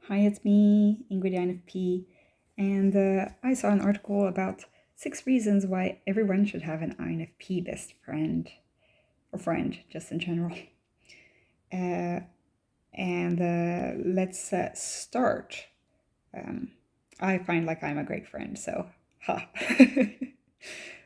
Hi, it's me, Ingrid INFP, and I saw an article about 6 reasons why everyone should have an INFP best friend, or friend, just in general. Uh, and let's start. Um, I find like I'm a great friend, so ha.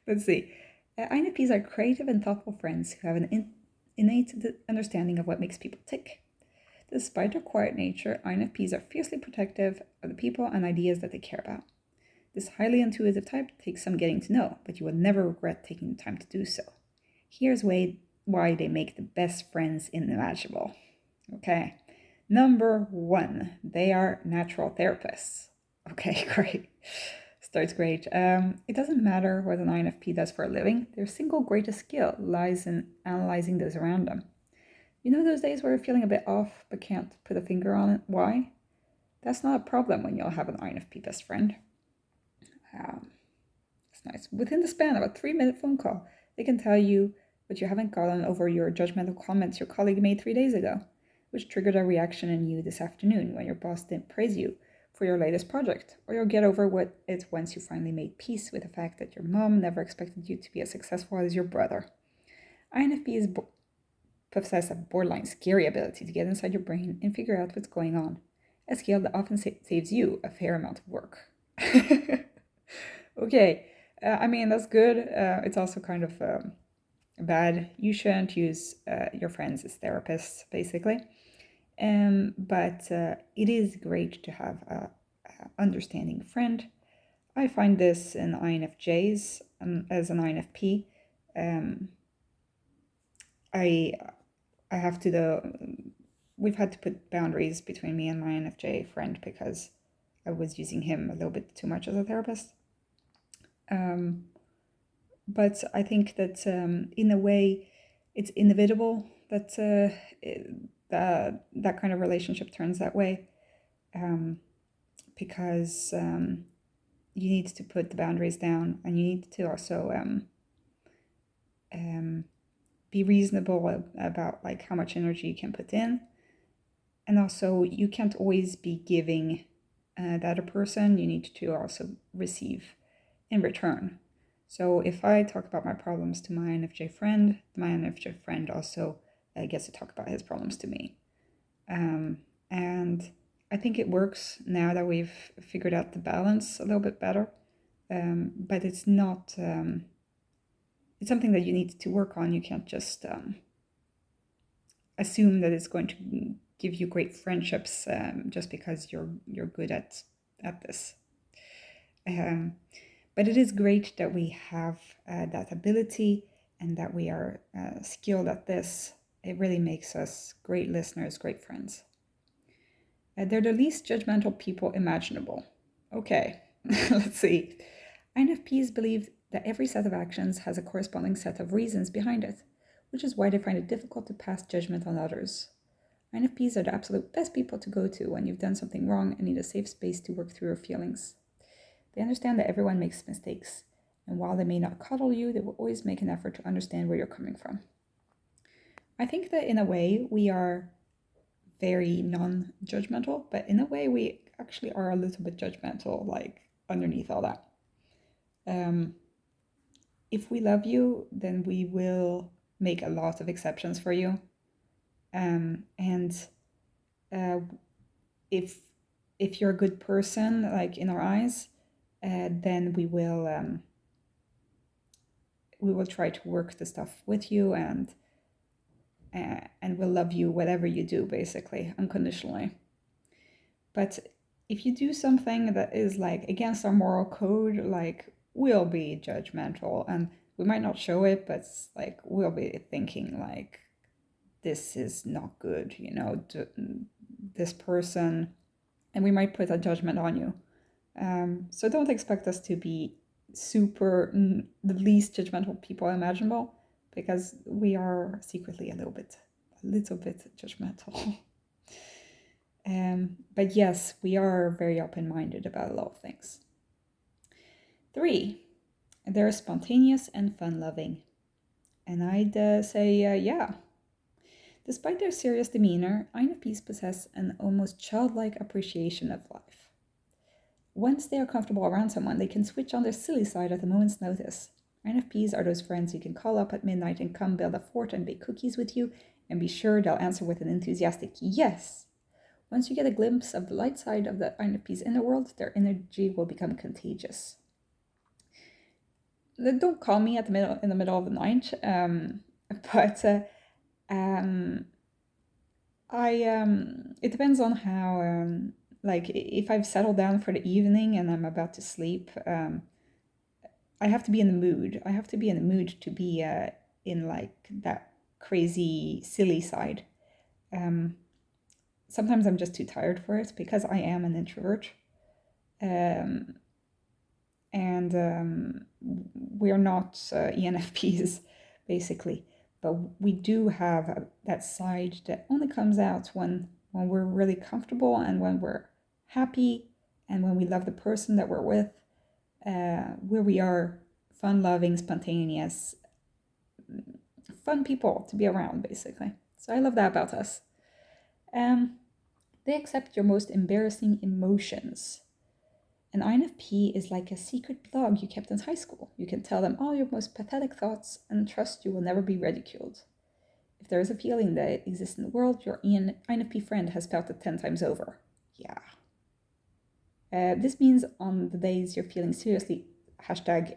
Let's see. INFPs are creative and thoughtful friends who have an innate understanding of what makes people tick. Despite their quiet nature, INFPs are fiercely protective of the people and ideas that they care about. This highly intuitive type takes some getting to know, but you will never regret taking the time to do so. Here's why they make the best friends inimaginable. Okay, number one, they are natural therapists. Okay, great. Starts great. It doesn't matter what an INFP does for a living, their single greatest skill lies in analyzing those around them. You know those days where you're feeling a bit off but can't put a finger on it? Why? That's not a problem when you'll have an INFP best friend. That's nice. Within the span of a 3-minute phone call, they can tell you what you haven't gotten over your judgmental comments your colleague made 3 days ago, which triggered a reaction in you this afternoon when your boss didn't praise you for your latest project, or you'll get over it once you finally made peace with the fact that your mom never expected you to be as successful as your brother. INFPs possess a borderline scary ability to get inside your brain and figure out what's going on, a skill that often saves you a fair amount of work. Okay, I mean, that's good. It's also kind of bad. You shouldn't use your friends as therapists, basically. But it is great to have a understanding friend. I find this in INFJs as an INFP. Um, I I have to we've had to put boundaries between me and my INFJ friend because I was using him a little bit too much as a therapist. Um, but I think that in a way, it's inevitable that that kind of relationship turns that way, um, because you need to put the boundaries down, and you need to also um, be reasonable about like how much energy you can put in, and also you can't always be giving the other person. You need to also receive in return. So if I talk about my problems to my INFJ friend also gets to talk about his problems to me. And I think it works now that we've figured out the balance a little bit better. But it's not, it's something that you need to work on. You can't just assume that it's going to give you great friendships just because you're good at this. Um, But it is great that we have that ability and that we are skilled at this. It really makes us great listeners, great friends. They're the least judgmental people imaginable. Okay, let's see. INFPs believe that every set of actions has a corresponding set of reasons behind it, which is why they find it difficult to pass judgment on others. INFPs are the absolute best people to go to when you've done something wrong and need a safe space to work through your feelings. They understand that everyone makes mistakes, and while they may not coddle you, they will always make an effort to understand where you're coming from. I think that in a way we are very non judgmental, but in a way we actually are a little bit judgmental, like underneath all that. Um, if we love you, then we will make a lot of exceptions for you. And uh, if you're a good person, like in our eyes, then we will try to work the stuff with you, and we'll love you whatever you do, basically, unconditionally. But if you do something that is like against our moral code, like we'll be judgmental, and we might not show it, but like we'll be thinking like this is not good, this person, and we might put a judgment on you. So don't expect us to be the least judgmental people imaginable, because we are secretly a little bit judgmental. But yes, we are very open-minded about a lot of things. 3, they're spontaneous and fun-loving. And I'd say, yeah. Despite their serious demeanor, INFPs possess an almost childlike appreciation of life. Once they are comfortable around someone, they can switch on their silly side at a moment's notice. INFPs are those friends you can call up at midnight and come build a fort and bake cookies with you, and be sure they'll answer with an enthusiastic yes. Once you get a glimpse of the light side of the INFP's inner world, their energy will become contagious. Don't call me in the middle of the night, but it depends on how like if I've settled down for the evening and I'm about to sleep. I have to be in the mood. I have to be in the mood to be in like that crazy silly side. Sometimes I'm just too tired for it because I am an introvert. And we're not ENFPs, basically. But we do have that side that only comes out when we're really comfortable and when we're happy and when we love the person that we're with, where we are fun-loving, spontaneous, fun people to be around, basically. So I love that about us. They accept your most embarrassing emotions. An INFP is like a secret blog you kept in high school. You can tell them all your most pathetic thoughts and trust you will never be ridiculed. If there is a feeling that exists in the world, your INFP friend has felt it 10 times over. Yeah. This means on the days you're feeling seriously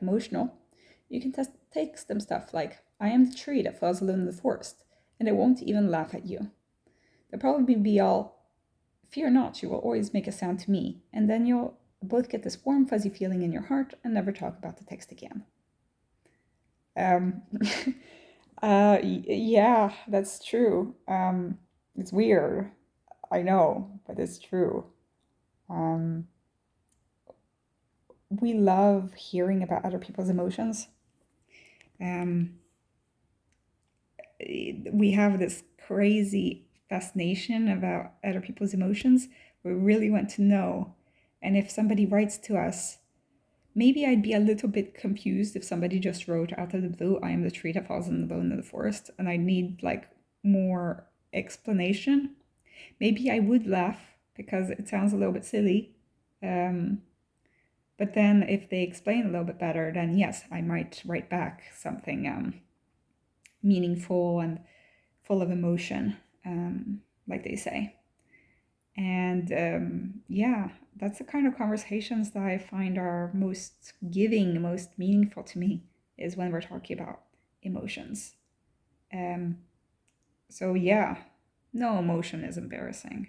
#emotional, you can text them stuff like, I am the tree that falls alone in the forest, and they won't even laugh at you. They'll probably be all, fear not, you will always make a sound to me, and then you'll both get this warm, fuzzy feeling in your heart and never talk about the text again. Yeah, that's true. It's weird. I know, but it's true. We love hearing about other people's emotions. We have this crazy fascination about other people's emotions. We really want to know. And if somebody writes to us, maybe I'd be a little bit confused if somebody just wrote out of the blue, I am the tree that falls alone in the forest, and I need like more explanation. Maybe I would laugh because it sounds a little bit silly. But then if they explain a little bit better, then yes, I might write back something meaningful and full of emotion, like they say. And yeah, that's the kind of conversations that I find are most giving, most meaningful to me, is when we're talking about emotions. So yeah, no emotion is embarrassing.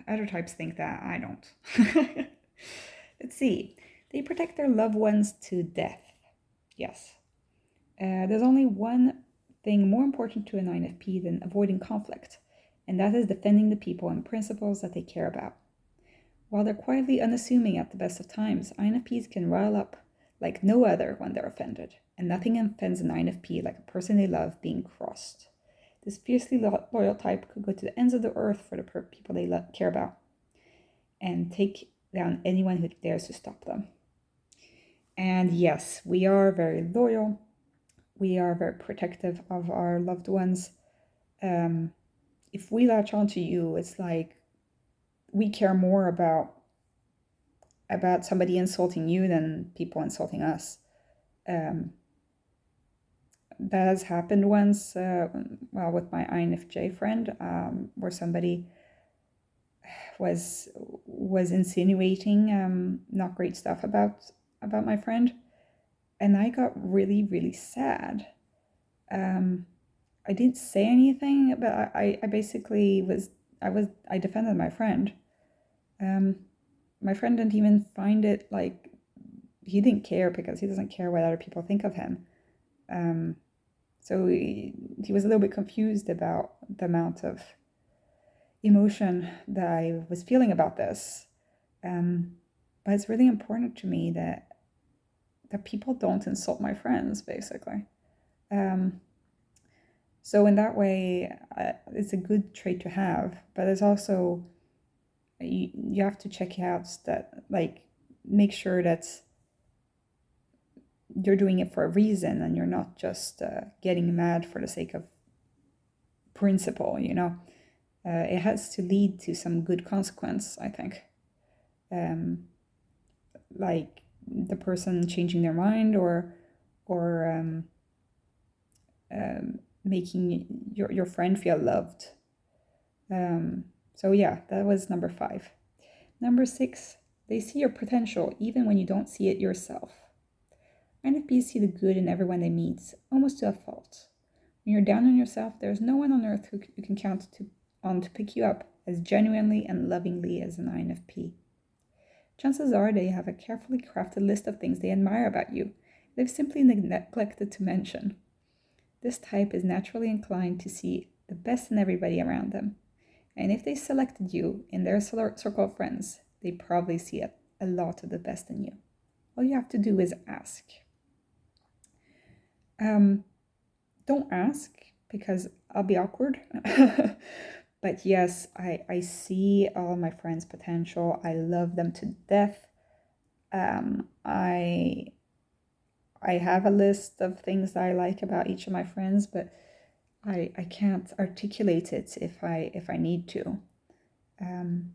Other types think that, I don't. Let's see. They protect their loved ones to death. Yes. There's only one thing more important to an INFP than avoiding conflict, and that is defending the people and principles that they care about. While they're quietly unassuming at the best of times, INFPs can rile up like no other when they're offended, and nothing offends an INFP like a person they love being crossed. This fiercely loyal type could go to the ends of the earth for the people they care about, and take down anyone who dares to stop them. And yes, we are very loyal. We are very protective of our loved ones. If we latch onto you, it's like we care more about somebody insulting you than people insulting us. That has happened once, with my INFJ friend, where somebody was insinuating not great stuff about my friend, and I got really, really sad. I didn't say anything, but I basically I defended my friend. My friend didn't even find it like, he didn't care because he doesn't care what other people think of him. So he was a little bit confused about the amount of emotion that I was feeling about this. But it's really important to me that people don't insult my friends, basically. So in that way, it's a good trait to have, but it's also, you have to check out that, like, make sure that you're doing it for a reason and you're not just getting mad for the sake of principle, you know. It has to lead to some good consequence, I think. Like the person changing their mind, or making your friend feel loved. So yeah, that was number 5. Number 6, they see your potential even when you don't see it yourself. INFPs see the good in everyone they meet, almost to a fault. When you're down on yourself, there's no one on earth who you can count on to pick you up as genuinely and lovingly as an INFP. Chances are they have a carefully crafted list of things they admire about you, they've simply neglected to mention. This type is naturally inclined to see the best in everybody around them. And if they selected you in their circle of friends, they probably see a lot of the best in you. All you have to do is ask. Don't ask, because I'll be awkward. But yes, I see all my friends' potential. I love them to death. I have a list of things that I like about each of my friends, but I can't articulate it if I need to. And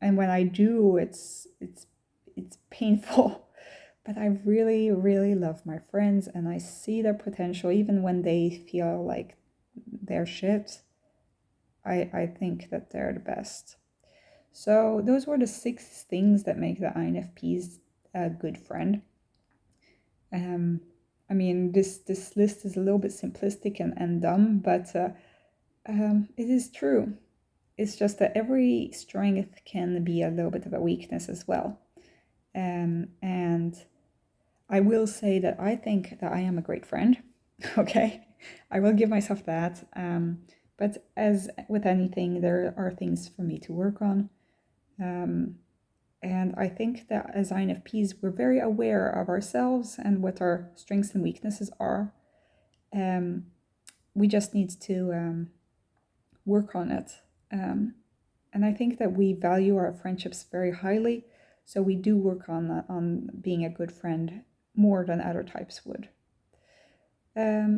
when I do, it's painful. But I really, really love my friends, and I see their potential even when they feel like they're shit. I think that they're the best. So those were the 6 things that make the INFPs a good friend. I mean, this list is a little bit simplistic and dumb, but it is true. It's just that every strength can be a little bit of a weakness as well. And I will say that I think that I am a great friend. Okay, I will give myself that. But as with anything, there are things for me to work on. And I think that as INFPs, we're very aware of ourselves and what our strengths and weaknesses are. We just need to work on it. And I think that we value our friendships very highly, so we do work on being a good friend more than other types would.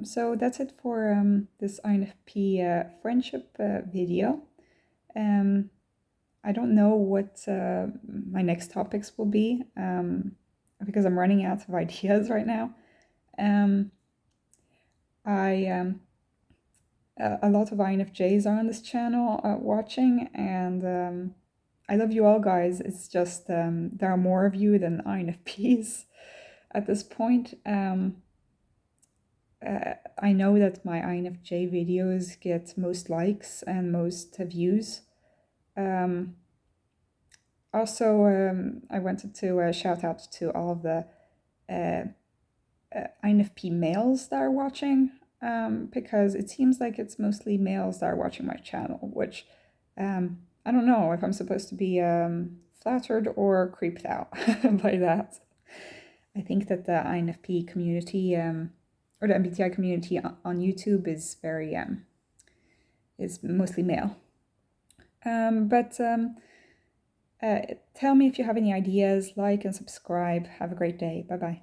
So that's it for this INFP friendship video. I don't know what my next topics will be, because I'm running out of ideas right now. A lot of INFJs are on this channel watching, and I love you all, guys. It's just there are more of you than INFPs at this point. I know that my INFJ videos get most likes and most views. Also, I wanted to shout out to all of the INFP males that are watching, because it seems like it's mostly males that are watching my channel, which I don't know if I'm supposed to be flattered or creeped out by that. I think that the INFP community, or the MBTI community on YouTube is very, is mostly male. But tell me if you have any ideas, like and subscribe. Have a great day. Bye-bye.